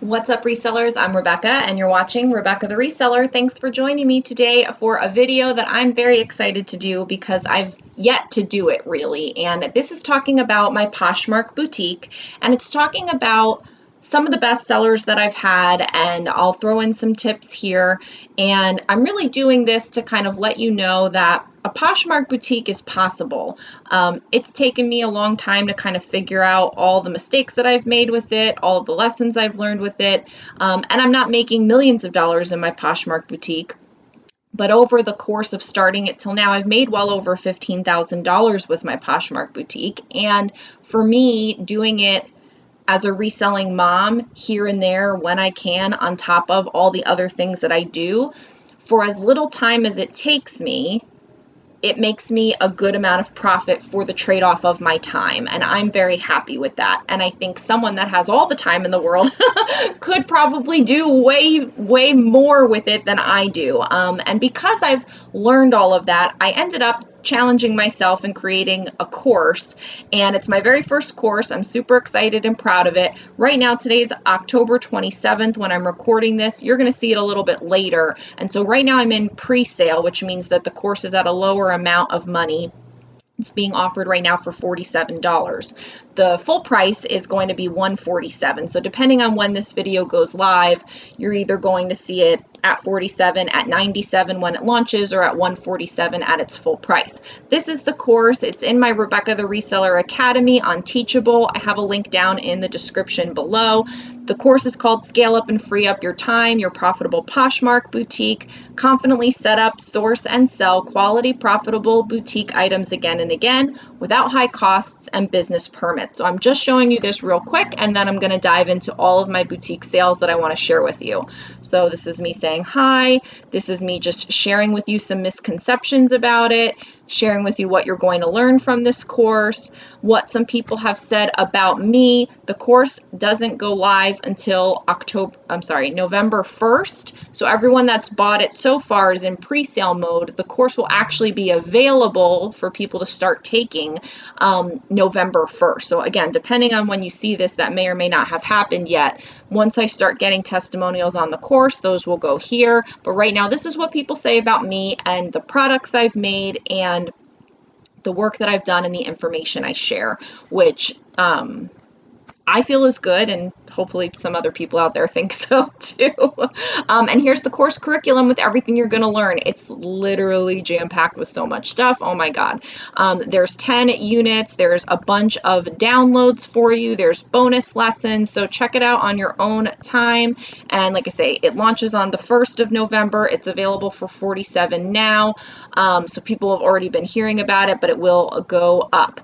What's up, resellers? I'm Rebecca and you're watching Rebecca the Reseller. Thanks for joining me today for a video that I'm very excited to do because I've yet to do it really. And this is talking about my Poshmark boutique, and it's talking about some of the best sellers that I've had, and I'll throw in some tips here. And I'm really doing this to kind of let you know that a Poshmark boutique is possible. It's taken me a long time to kind of figure out all the mistakes that I've made with it, all of the lessons I've learned with it, and I'm not making millions of dollars in my Poshmark boutique. But over the course of starting it till now, I've made well over $15,000 with my Poshmark boutique. And for me, doing it as a reselling mom here and there when I can, on top of all the other things that I do, for as little time as it takes me, it makes me a good amount of profit for the trade-off of my time, and I'm very happy with that. And I think someone that has all the time in the world could probably do way more with it than I do. And because I've learned all of that, I ended up challenging myself and creating a course, and it's my very first course. I'm super excited and proud of it. Right now, today's October 27th when I'm recording this. You're going to see it a little bit later, and so right now I'm in pre-sale, which means that the course is at a lower amount of money. It's being offered right now for $47. The full price is going to be $147. So depending on when this video goes live, you're either going to see it at $47, at $97 when it launches, or at $147 at its full price. This is the course. It's in my Rebecca the Reseller Academy on Teachable. I have a link down in the description below. The course is called Scale Up and Free Up Your Time, Your Profitable Poshmark Boutique. Confidently set up, source, and sell quality, profitable boutique items again and again without high costs and business permits. So I'm just showing you this real quick, and then I'm going to dive into all of my boutique sales that I want to share with you. So this is me saying hi. This is me just sharing with you some misconceptions about it, sharing with you what you're going to learn from this course, what some people have said about me. The course doesn't go live until November 1st. So everyone that's bought it so far is in pre-sale mode. The course will actually be available for people to start taking November 1st. So again, depending on when you see this, that may or may not have happened yet. Once I start getting testimonials on the course, those will go here. But right now, this is what people say about me and the products I've made and the work that I've done and the information I share, which I feel is good, and hopefully some other people out there think so too. And here's the course curriculum with everything you're going to learn. It's literally jam-packed with so much stuff. Oh my God. There's 10 units. There's a bunch of downloads for you. There's bonus lessons. So check it out on your own time. And like I say, it launches on the 1st of November. It's available for $47 now. So people have already been hearing about it, but it will go up.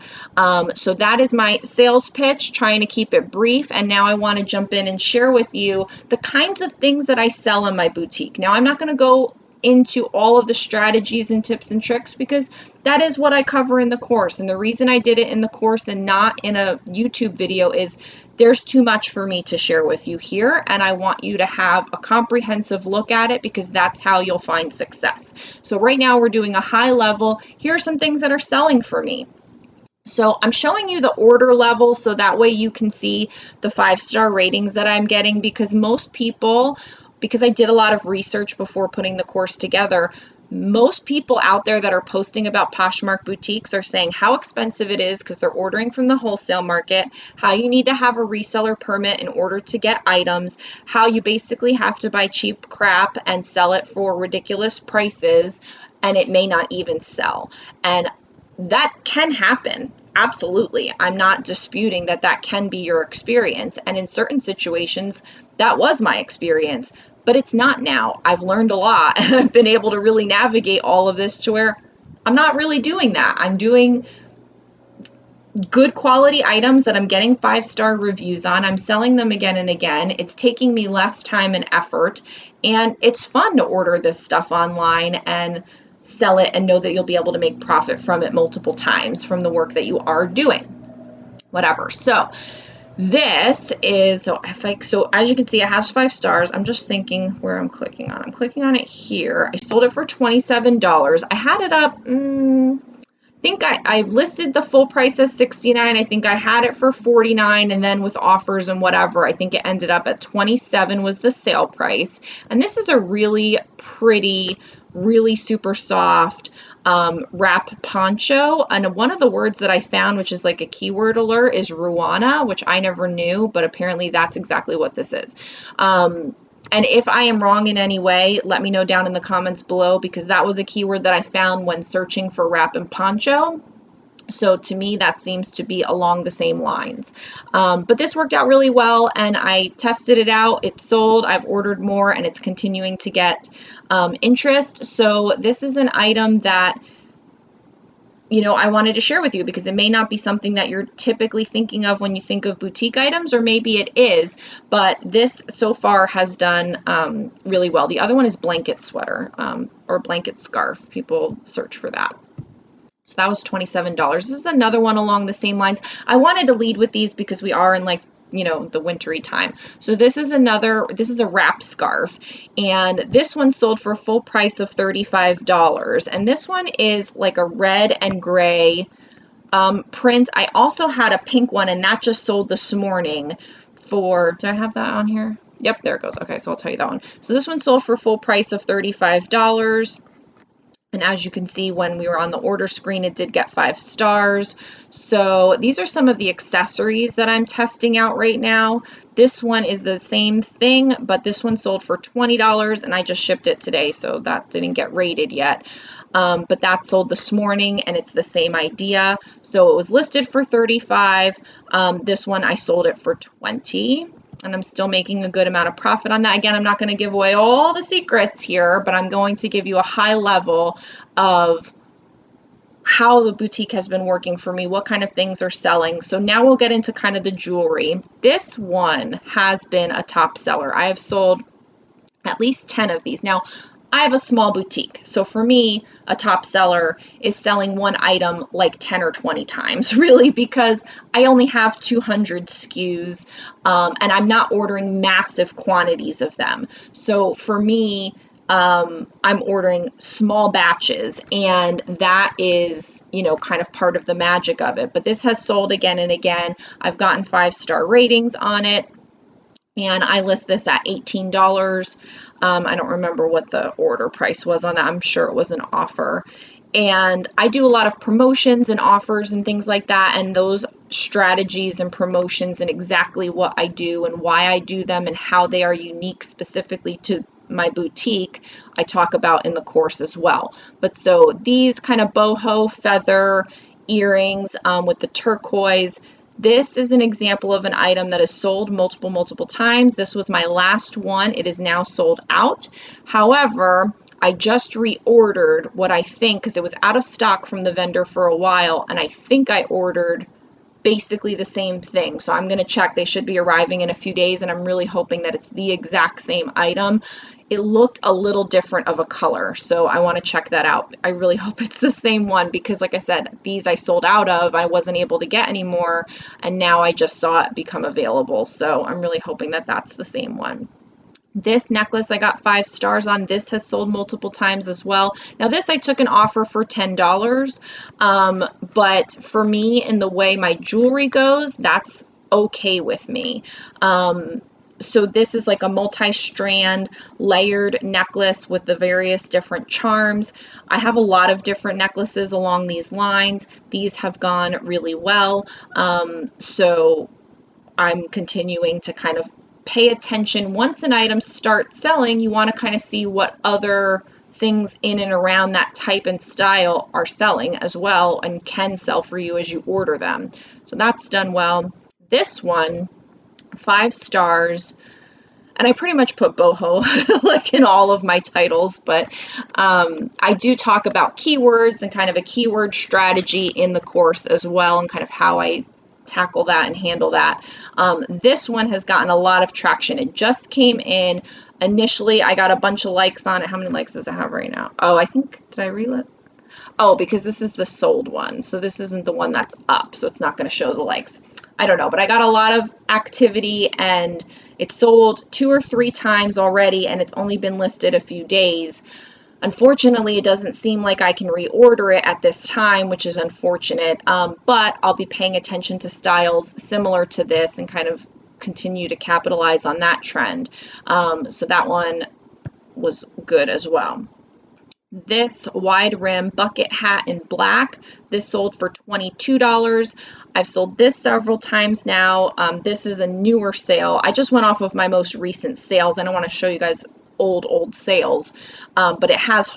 So that is my sales pitch, trying to keep it brief. And now I want to jump in and share with you the kinds of things that I sell in my boutique. Now, I'm not going to go into all of the strategies and tips and tricks because that is what I cover in the course. And the reason I did it in the course and not in a YouTube video is there's too much for me to share with you here. And I want you to have a comprehensive look at it because that's how you'll find success. So right now we're doing a high level. Here are some things that are selling for me. So I'm showing you the order level so that way you can see the 5-star ratings that I'm getting, because most people, because I did a lot of research before putting the course together, most people out there that are posting about Poshmark boutiques are saying how expensive it is because they're ordering from the wholesale market, how you need to have a reseller permit in order to get items, how you basically have to buy cheap crap and sell it for ridiculous prices, and it may not even sell. And that can happen. Absolutely. I'm not disputing that that can be your experience. And in certain situations, that was my experience, but it's not now. I've learned a lot and I've been able to really navigate all of this to where I'm not really doing that. I'm doing good quality items that I'm getting 5-star reviews on. I'm selling them again and again. It's taking me less time and effort, and it's fun to order this stuff online and sell it and know that you'll be able to make profit from it multiple times from the work that you are doing. Whatever. So this is, so as you can see, it has 5 stars. I'm just thinking where I'm clicking on. I'm clicking on it here. I sold it for $27. I had it up, I think I listed the full price as $69. I think I had it for $49, and then with offers and whatever, I think it ended up at $27 was the sale price. And this is a really pretty, really super soft wrap poncho. And one of the words that I found, which is like a keyword alert, is Ruana, which I never knew, but apparently that's exactly what this is. And if I am wrong in any way, let me know down in the comments below, because that was a keyword that I found when searching for wrap and poncho. So to me, that seems to be along the same lines. But this worked out really well, and I tested it out. It sold. I've ordered more, and it's continuing to get interest. So this is an item that, you know, I wanted to share with you, because it may not be something that you're typically thinking of when you think of boutique items, or maybe it is, but this so far has done really well. The other one is blanket sweater, or blanket scarf. People search for that. So that was $27. This is another one along the same lines. I wanted to lead with these because we are in, like, you know, the wintry time. So this is a wrap scarf, and this one sold for a full price of $35. And this one is like a red and gray print. I also had a pink one, and that just sold this morning for, do I have that on here? Yep, there it goes. Okay, so I'll tell you that one. So this one sold for a full price of $35. And as you can see, when we were on the order screen, it did get 5 stars. So these are some of the accessories that I'm testing out right now. This one is the same thing, but this one sold for $20, and I just shipped it today, so that didn't get rated yet. But that sold this morning, and it's the same idea. So it was listed for $35. This one I sold it for $20. And I'm still making a good amount of profit on that. Again, I'm not going to give away all the secrets here, but I'm going to give you a high level of how the boutique has been working for me, what kind of things are selling. So now we'll get into kind of the jewelry. This one has been a top seller. I have sold at least 10 of these. Now, I have a small boutique, so for me, a top seller is selling one item like 10 or 20 times, really, because I only have 200 SKUs, and I'm not ordering massive quantities of them. So for me, I'm ordering small batches, and that is, you know, kind of part of the magic of it. But this has sold again and again. I've gotten 5-star ratings on it. And I list this at $18. I don't remember what the order price was on that. I'm sure it was an offer. And I do a lot of promotions and offers and things like that. And those strategies and promotions and exactly what I do and why I do them and how they are unique specifically to my boutique, I talk about in the course as well. But so these kind of boho feather earrings with the turquoise, this is an example of an item that is sold multiple times. This was my last one. It is now sold out. However, I just reordered what I think, because it was out of stock from the vendor for a while, and I think I ordered basically the same thing. So I'm going to check. They should be arriving in a few days, and I'm really hoping that it's the exact same item. It looked a little different of a color, so I want to check that out. I really hope it's the same one, because like I said, these I sold out of. I wasn't able to get any more, and now I just saw it become available. So I'm really hoping that that's the same one. This necklace I got 5 stars on. This has sold multiple times as well. Now this I took an offer for $10, but for me, in the way my jewelry goes, that's okay with me. So this is like a multi-strand layered necklace with the various different charms. I have a lot of different necklaces along these lines. These have gone really well. So I'm continuing to kind of pay attention. Once an item starts selling, you want to kind of see what other things in and around that type and style are selling as well and can sell for you as you order them. So that's done well. This one, 5 stars, and I pretty much put boho like in all of my titles, but I do talk about keywords and kind of a keyword strategy in the course as well, and kind of how I tackle that and handle that. This one has gotten a lot of traction. It just came in. Initially, I got a bunch of likes on it. How many likes does it have right now? Oh, I think, did I reel it? Oh, because this is the sold one. So this isn't the one that's up, so it's not going to show the likes. I don't know, but I got a lot of activity, and it's sold 2 or 3 times already, and it's only been listed a few days. Unfortunately, it doesn't seem like I can reorder it at this time, which is unfortunate, but I'll be paying attention to styles similar to this and kind of continue to capitalize on that trend. So that one was good as well. This wide rim bucket hat in black, this sold for $22. I've sold this several times now. This is a newer sale. I just went off of my most recent sales. I don't want to show you guys old sales, but it has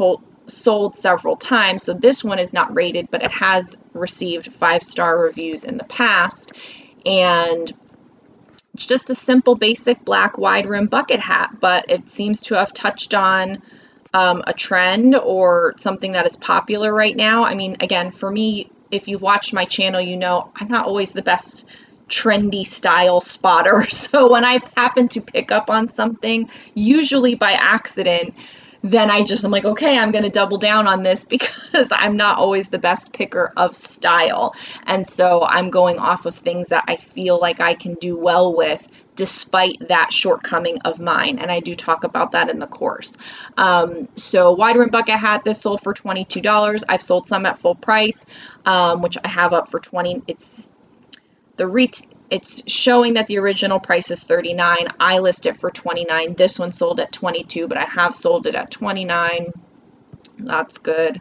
sold several times. So this one is not rated, but it has received 5-star reviews in the past. And it's just a simple, basic black wide rim bucket hat, but it seems to have touched on a trend or something that is popular right now. I mean, again, for me, if you've watched my channel, you know I'm not always the best trendy style spotter. So when I happen to pick up on something, usually by accident, then I'm like, okay, I'm going to double down on this because I'm not always the best picker of style. And so I'm going off of things that I feel like I can do well with despite that shortcoming of mine. And I do talk about that in the course. So wide rim bucket hat, this sold for $22. I've sold some at full price, which I have up for $20. It's showing that the original price is $39. I list it for $29. This one sold at $22, but I have sold it at $29. That's good.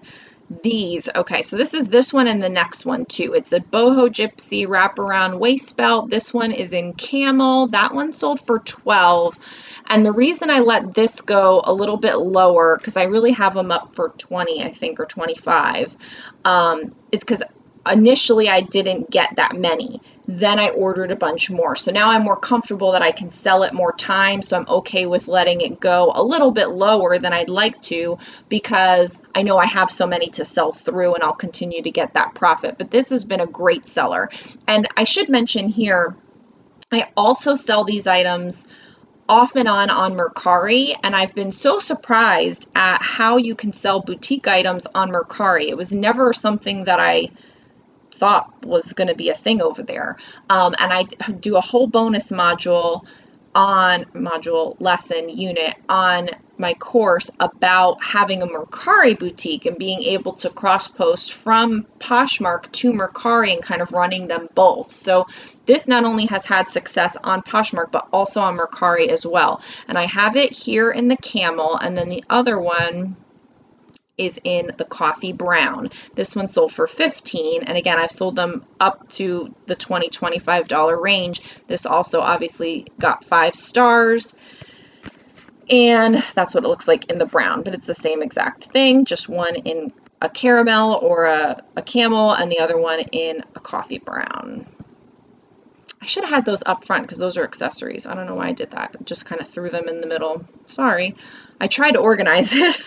These, okay, so this one and the next one too. It's a Boho Gypsy wraparound waist belt. This one is in camel. That one sold for $12. And the reason I let this go a little bit lower, because I really have them up for $20, I think, or $25, is because initially I didn't get that many. Then I ordered a bunch more. So now I'm more comfortable that I can sell it more times. So I'm okay with letting it go a little bit lower than I'd like to because I know I have so many to sell through and I'll continue to get that profit. But this has been a great seller. And I should mention here, I also sell these items off and on Mercari, and I've been so surprised at how you can sell boutique items on Mercari. It was never something that I thought was going to be a thing over there. And I do a whole bonus module lesson unit on my course about having a Mercari boutique and being able to cross post from Poshmark to Mercari and kind of running them both. So this not only has had success on Poshmark, but also on Mercari as well. And I have it here in the camel, and then the other one is in the coffee brown. This one sold for $15, and again, I've sold them up to the $20, $25 range. This also obviously got 5 stars, and that's what it looks like in the brown, but it's the same exact thing, just one in a caramel or a camel, and the other one in a coffee brown. I should have had those up front because those are accessories. I don't know why I did that. I just kind of threw them in the middle. Sorry. I tried to organize it.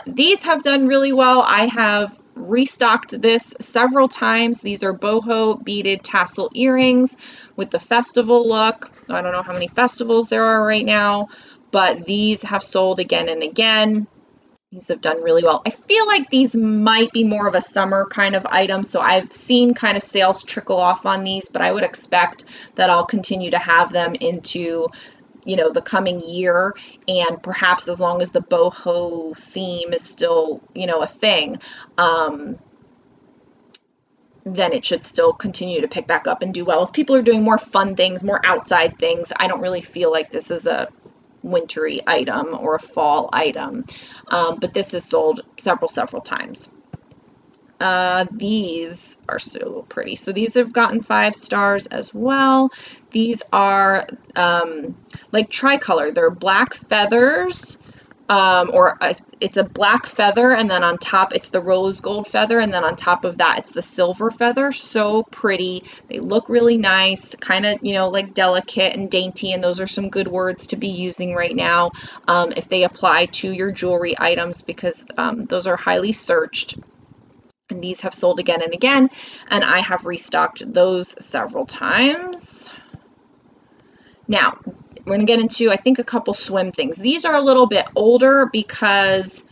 These have done really well. I have restocked this several times. These are Boho beaded tassel earrings with the festival look. I don't know how many festivals there are right now, but these have sold again and again. These have done really well. I feel like these might be more of a summer kind of item, so I've seen kind of sales trickle off on these, but I would expect that I'll continue to have them into, you know, the coming year, and perhaps as long as the boho theme is still, you know, a thing, then it should still continue to pick back up and do well. As people are doing more fun things, more outside things, I don't really feel like this is a wintry item or a fall item, but this is sold several times. These are so pretty. So these have gotten 5 stars as well. These are like tricolor. They're black feathers, it's a black feather, and then on top it's the rose gold feather, and then on top of that it's the silver feather. So pretty. They look really nice, kind of, you know, like delicate and dainty, and those are some good words to be using right now if they apply to your jewelry items, because those are highly searched. And these have sold again and again, and I have restocked those several times. Now, we're going to get into, I think, a couple swim things. These are a little bit older because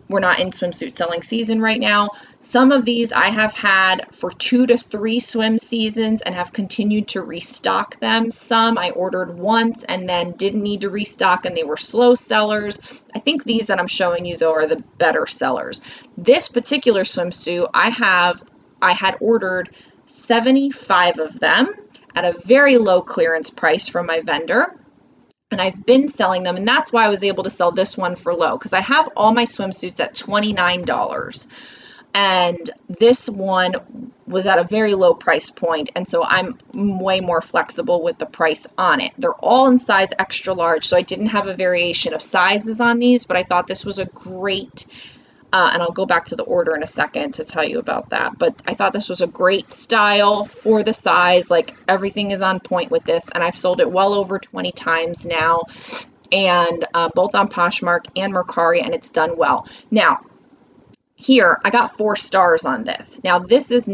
we're not in swimsuit selling season right now. Some of these I have had for 2 to 3 swim seasons and have continued to restock them. Some I ordered once and then didn't need to restock and they were slow sellers. I think these that I'm showing you though are the better sellers. This particular swimsuit I had ordered 75 of them at a very low clearance price from my vendor. And I've been selling them, and that's why I was able to sell this one for low, because I have all my swimsuits at $29. And this one was at a very low price point, and so I'm way more flexible with the price on it. They're all in size extra large, so I didn't have a variation of sizes on these, but I thought this was a great and I'll go back to the order in a second to tell you about that. But I thought this was a great style for the size. Like, everything is on point with this, and I've sold it well over 20 times now, and both on Poshmark and Mercari, and it's done well. Now, here, I got 4 stars on this. Now, this is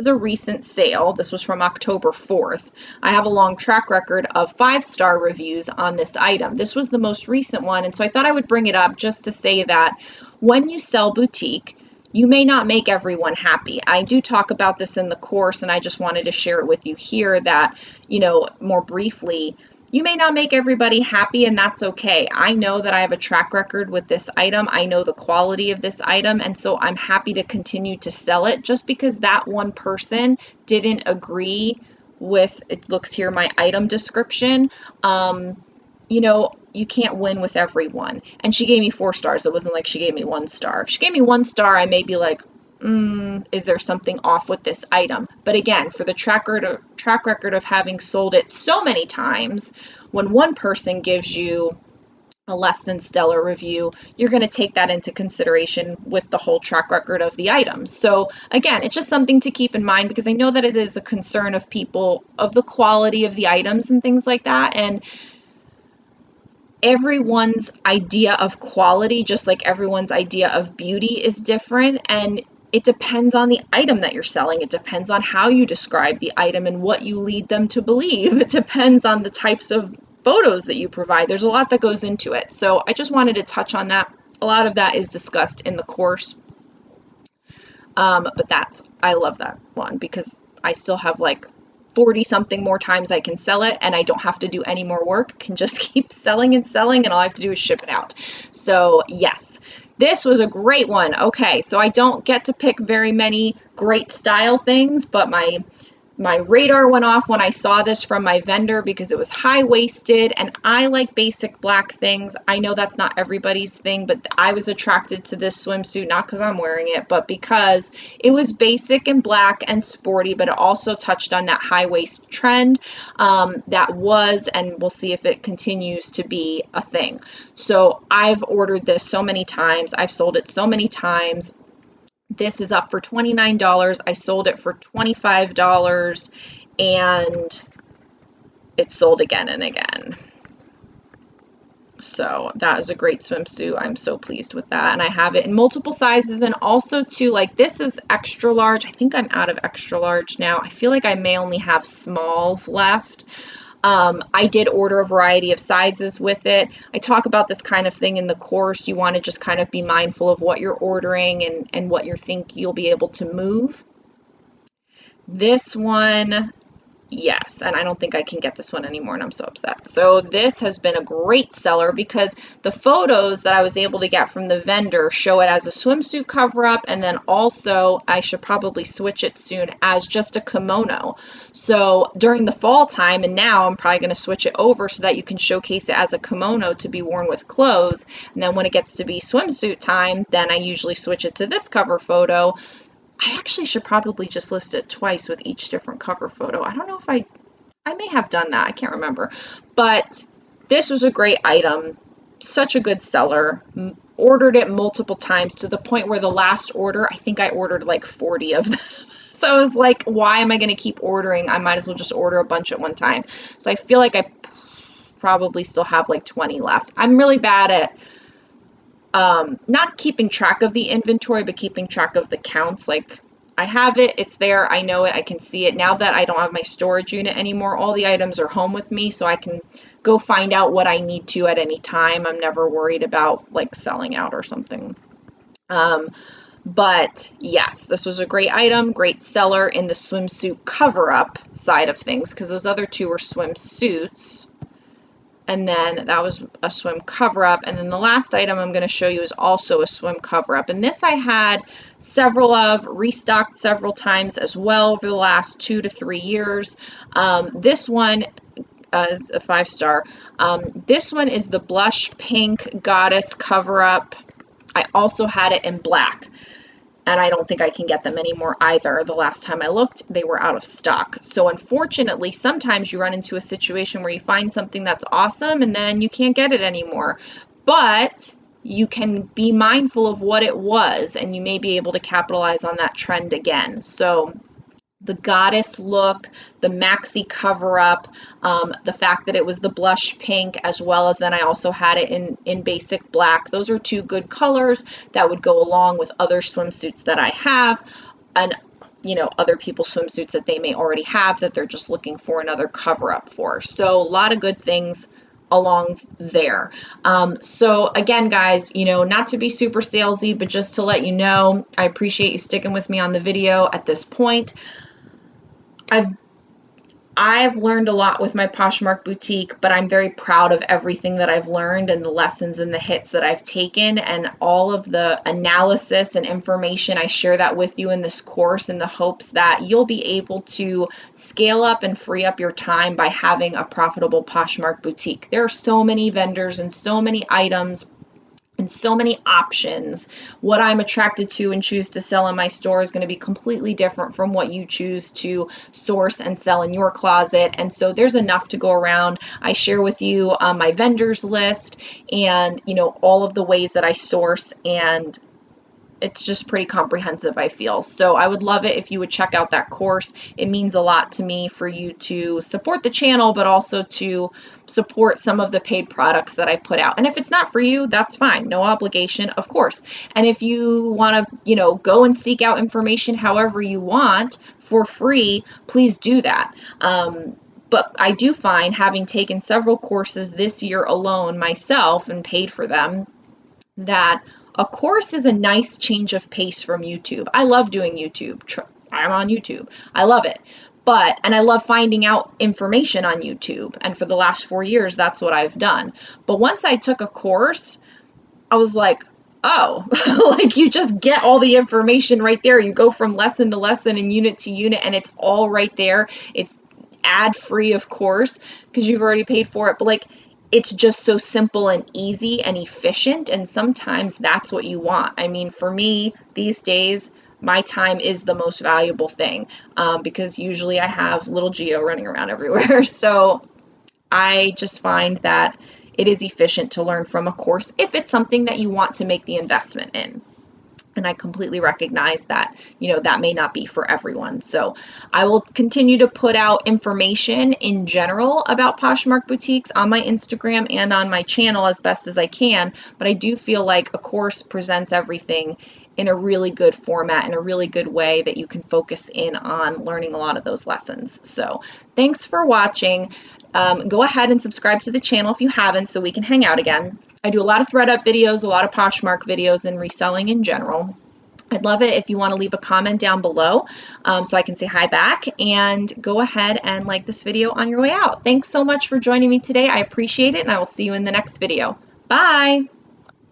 a recent sale. This was from October 4th. I have a long track record of 5-star reviews on this item. This was the most recent one, and so I thought I would bring it up just to say that when you sell boutique, you may not make everyone happy. I do talk about this in the course, and I just wanted to share it with you here that, more briefly, you may not make everybody happy, and that's okay. I know that I have a track record with this item. I know the quality of this item, and so I'm happy to continue to sell it just because that one person didn't agree with, it looks here, my item description. You can't win with everyone. And she gave me 4 stars. It wasn't like she gave me 1 star. If she gave me 1 star, I may be like, is there something off with this item? But again, for the track record of having sold it so many times, when one person gives you a less than stellar review, you're going to take that into consideration with the whole track record of the item. So again, it's just something to keep in mind, because I know that it is a concern of people of the quality of the items and things like that. And everyone's idea of quality, just like everyone's idea of beauty, is different, and it depends on the item that you're selling. It depends on how you describe the item and what you lead them to believe. It depends on the types of photos that you provide. There's a lot that goes into it. So I just wanted to touch on that. A lot of that is discussed in the course. But I love that one because I still have like 40 something more times I can sell it, and I don't have to do any more work. I can just keep selling and selling, and all I have to do is ship it out. So yes, this was a great one. Okay, so I don't get to pick very many great style things, but my radar went off when I saw this from my vendor because it was high-waisted, and I like basic black things. I know that's not everybody's thing, but I was attracted to this swimsuit, not because I'm wearing it, but because it was basic and black and sporty, but it also touched on that high-waist trend that was, and we'll see if it continues to be a thing. So I've ordered this so many times. I've sold it so many times. This is up for $29. I sold it for $25, and it's sold again and again. So that is a great swimsuit. I'm so pleased with that. And I have it in multiple sizes, and also too, like, this is extra large. I think I'm out of extra large now. I feel like I may only have smalls left. I did order a variety of sizes with it. I talk about this kind of thing in the course. You want to just kind of be mindful of what you're ordering and what you think you'll be able to move. This one, yes, and I don't think I can get this one anymore, and I'm so upset. So this has been a great seller because the photos that I was able to get from the vendor show it as a swimsuit cover-up, and then also, I should probably switch it soon, as just a kimono. So during the fall time, and now I'm probably going to switch it over so that you can showcase it as a kimono to be worn with clothes, and then when it gets to be swimsuit time, then I usually switch it to this cover photo. I actually should probably just list it twice with each different cover photo. I don't know if I may have done that. I can't remember. But this was a great item. Such a good seller. Ordered it multiple times to the point where the last order, I think I ordered like 40 of them. So I was like, why am I going to keep ordering? I might as well just order a bunch at one time. So I feel like I probably still have like 20 left. I'm really bad at not keeping track of the inventory, but keeping track of the counts. Like, I have it, it's there, I know it, I can see it. Now that I don't have my storage unit anymore, all the items are home with me, so I can go find out what I need to at any time. I'm never worried about like selling out or something. But yes, this was a great item, great seller in the swimsuit cover-up side of things, because those other two were swimsuits. And then that was a swim cover-up. And then the last item I'm going to show you is also a swim cover-up. And this I had several of, restocked several times as well over the last 2 to 3 years. This one is a 5-star. This one is the blush pink goddess cover-up. I also had it in black, and I don't think I can get them anymore either. The last time I looked, they were out of stock. So unfortunately, sometimes you run into a situation where you find something that's awesome and then you can't get it anymore. But you can be mindful of what it was, and you may be able to capitalize on that trend again. So the goddess look, the maxi cover up, the fact that it was the blush pink, as well as then I also had it in basic black. Those are two good colors that would go along with other swimsuits that I have, and other people's swimsuits that they may already have that they're just looking for another cover up for. So a lot of good things along there. So again, guys, not to be super salesy, but just to let you know, I appreciate you sticking with me on the video at this point. I've learned a lot with my Poshmark boutique, but I'm very proud of everything that I've learned and the lessons and the hits that I've taken, and all of the analysis and information. I share that with you in this course in the hopes that you'll be able to scale up and free up your time by having a profitable Poshmark boutique. There are so many vendors and so many items and so many options. What I'm attracted to and choose to sell in my store is going to be completely different from what you choose to source and sell in your closet. And so there's enough to go around. I share with you my vendors list and all of the ways that I source, and it's just pretty comprehensive, I feel. So I would love it if you would check out that course. It means a lot to me for you to support the channel, but also to support some of the paid products that I put out. And if it's not for you, that's fine. No obligation, of course. And if you want to, go and seek out information however you want for free, please do that. But I do find, having taken several courses this year alone myself and paid for them, that a course is a nice change of pace from YouTube. I love doing YouTube. I'm on YouTube. I love it. And I love finding out information on YouTube. And for the last 4 years, that's what I've done. But once I took a course, I was like, oh, like you just get all the information right there. You go from lesson to lesson and unit to unit, and it's all right there. It's ad free, of course, because you've already paid for it. But it's just so simple and easy and efficient, and sometimes that's what you want. I mean, for me, these days, my time is the most valuable thing, because usually I have little Geo running around everywhere. So I just find that it is efficient to learn from a course if it's something that you want to make the investment in. And I completely recognize that, that may not be for everyone. So I will continue to put out information in general about Poshmark boutiques on my Instagram and on my channel as best as I can. But I do feel like a course presents everything in a really good format, in a really good way that you can focus in on learning a lot of those lessons. So thanks for watching. Go ahead and subscribe to the channel if you haven't, so we can hang out again. I do a lot of thread up videos, a lot of Poshmark videos, and reselling in general. I'd love it if you want to leave a comment down below, so I can say hi back, and go ahead and like this video on your way out. Thanks so much for joining me today. I appreciate it, and I will see you in the next video. Bye!